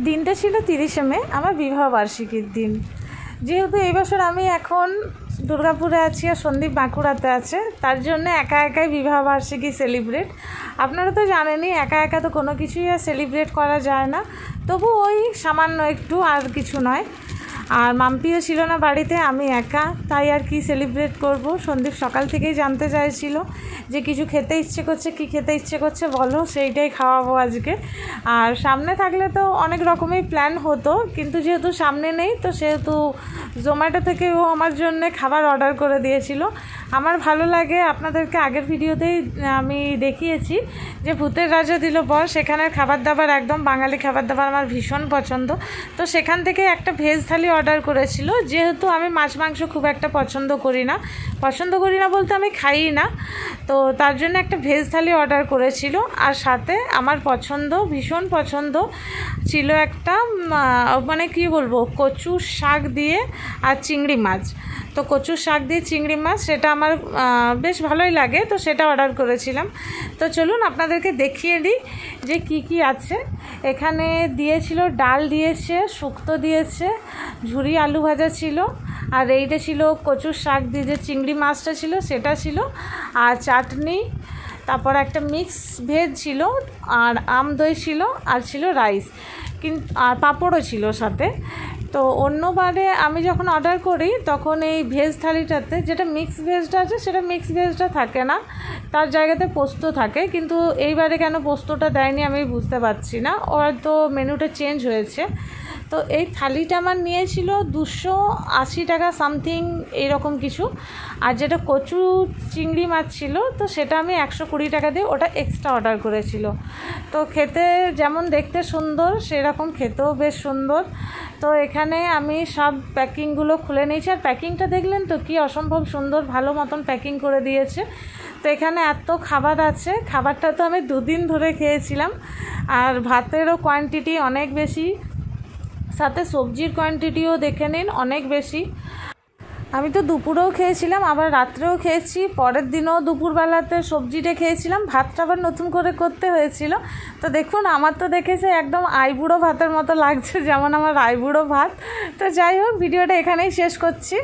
দিনটা ছিল 30শে মে, আমার বিবাহবার্ষিকীর দিন। যেহেতু এই বছর আমি এখন দুর্গাপুরে আছি আর সন্দীপ বাঁকুড়াতে আছে, তার জন্য একা একাই বিবাহবার্ষিকী সেলিব্রেট। আপনারা তো জানেনই একা একা তো কোনো কিছুই আর সেলিব্রেট করা যায় না, তবু ওই সামান্য একটু, আর কিছু নয়। আর মাম্পিও ছিল না বাড়িতে, আমি একা, তাই আর কি সেলিব্রেট করব। সন্দীপ সকাল থেকেই জানতে চাইছিল যে কিছু খেতে ইচ্ছে করছে, কি খেতে ইচ্ছে করছে বলো, সেইটাই খাওয়াবো আজকে। আর সামনে থাকলে তো অনেক রকমই প্ল্যান হতো, কিন্তু যেহেতু সামনে নেই তো সেহেতু জোম্যাটো থেকে ও আমার জন্য খাবার অর্ডার করে দিয়েছিল। আমার ভালো লাগে, আপনাদেরকে আগের ভিডিওতেই আমি দেখিয়েছি যে ভূতের রাজা দিল বর, সেখানের খাবার দাবার একদম বাঙালি খাবার দাবার আমার ভীষণ পছন্দ। তো সেখান থেকে একটা ভেজ থালি অর্ডার করেছিল। যেহেতু আমি মাছ মাংস খুব একটা পছন্দ করি না বলতে আমি খাই না, তো তার জন্য একটা ভেজ থালি অর্ডার করেছিল। আর সাথে আমার ভীষণ পছন্দ ছিল একটা মানে কি বলবো, কচুর শাক দিয়ে আর চিংড়ি মাছ। তো কচুর শাক দিয়ে চিংড়ি মাছ, সেটা আমার বেশ ভালোই লাগে, তো সেটা অর্ডার করেছিলাম। তো চলুন আপনাদেরকে দেখিয়ে দিই যে কি কি আছে এখানে। দিয়েছিল ডাল, দিয়েছে শুক্তো, দিয়েছে ঝুরি আলু ভাজা ছিল, আর এইটা ছিল কচুর শাক দিয়ে যে চিংড়ি মাছটা ছিল সেটা ছিল, আর চাটনি, তারপর একটা মিক্স ভেজ ছিল, আর আম দই ছিল, আর ছিল রাইস, কিন্তু আর পাঁপড়ও ছিল সাথে। তো অন্যবারে আমি যখন অর্ডার করি তখন এই ভেজ থালিটাতে যেটা মিক্স ভেজটা আছে সেটা মিক্স ভেজটা থাকে না, তার জায়গাতে পোস্ত থাকে। কিন্তু এইবারে কেন পোস্তটা দেয়নি আমি বুঝতে পারছি না, হয়তো মেনুটা চেঞ্জ হয়েছে। তো এই থালিটা আমার নিয়েছিল 280 টাকা সামথিং এইরকম কিছু। আর যেটা কচু চিংড়ি মাছ ছিল তো সেটা আমি 120 টাকা দিয়ে ওটা এক্সট্রা অর্ডার করেছিল। তো খেতে যেমন দেখতে সুন্দর সেরকম খেতেও বেশ সুন্দর। তো এখানে আমি সব প্যাকিংগুলো খুলে নিয়েছি, আর প্যাকিংটা দেখলেন তো কি অসম্ভব সুন্দর, ভালো মতন প্যাকিং করে দিয়েছে। তো এখানে এত খাবার আছে, খাবারটা তো আমি 2 দিন ধরে খেয়েছিলাম। আর ভাতেরও কোয়ান্টিটি অনেক বেশি, সাথে সবজির কোয়ান্টিটিও দেখে নিন অনেক বেশি। আমি তো দুপুরেও খেয়েছিলাম, আবার রাত্রেও খেয়েছি, পরের দিনও দুপুরবেলাতে সবজিটা খেয়েছিলাম, ভাতটা আবার নতুন করে করতে হয়েছিল। তো দেখুন আমার তো দেখেছে একদম আইবুড়ো ভাতের মতো লাগছে, যেমন আমার আইবুড়ো ভাত। তো যাই হোক, ভিডিওটা এখানেই শেষ করছি।